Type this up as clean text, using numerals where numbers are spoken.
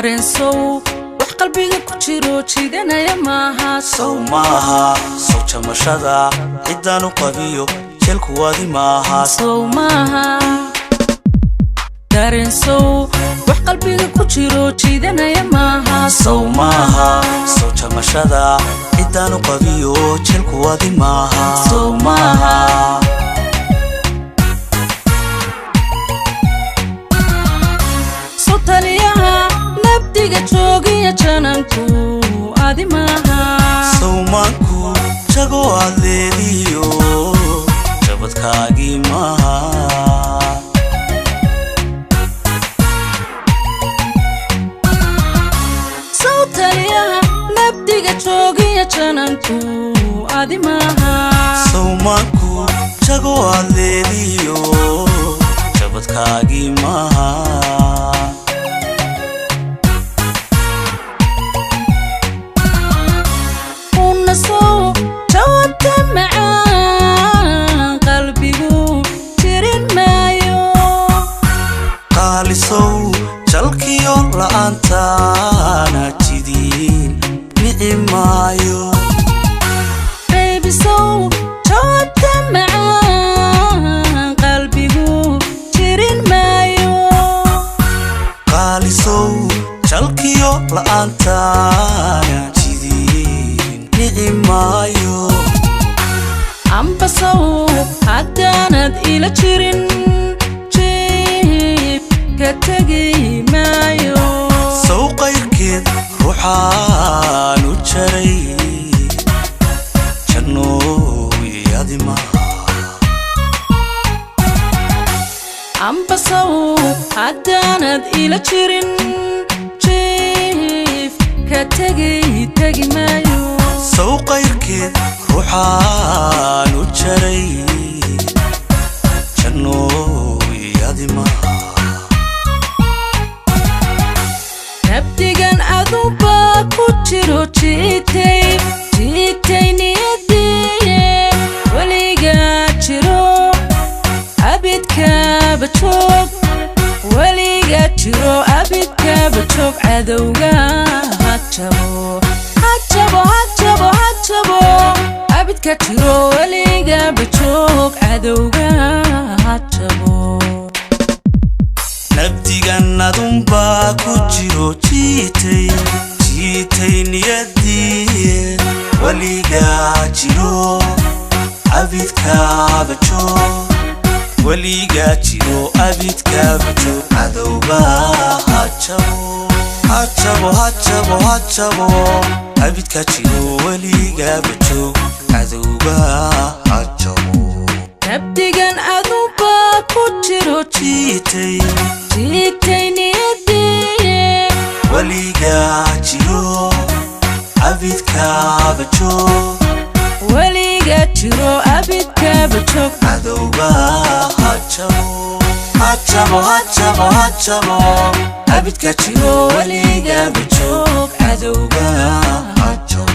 dareensow wax qalbiga ku jiro jiidanaya maaha sow maaha soo jamashada cidaan u qabiyo jeelku wadi maaha sow maaha dareensow wax qalbiga ku jiro jiidanaya maaha sow maaha soo jamashada cidaan u qabiyo jeelku wadi maaha sow maaha taliyaha nabdiga joogiya jananku adi maaha sawmaanku jago adeediyo jabadkaagii maaha sow taliyaha nabdiga joogiya jananku adi maaha sawmaanku jago adeediyo jabadkaagii maaha جوابت معان قلبي ترين مايو قالي سو جلكيو لأنتانا جديد نعم مايو بيبي سو جوابت معان قلبي ترين مايو قالي سو جلكيو لأنتانا maayo ambasow haddaanad ila jirin jiib ka tegi maayo sow qayrkeed ruuxaan u jaray jannooyadi maaha ambasow haddaanad ila jirin jiib ka tegi maayo sow qayrkeed ruuxaan u jaray jannooyadi maaha nabdigan aduba ku jiro jiitay niyadiye weligaa jiro abidkaaba joog weligaa jiro abidkaaba joog cadowga hajabo abidka jiro weligaaba joog cadowga hajabo nabdigan adunbaa ku jiro jiitay niyadiye weligaa jiro abidkaaba joog weligaa jiro abidkaaba joog cadowga hajabo abidka jiro weligaaba joog cadowga hajabo nabdigan aduba ku jiro jiitay niyadiye weligaa jiro abidkaaba joog weligaa jiro abidkaaba joog cadowga hajabo abidka jiro weligaaba joog cadowga hajabo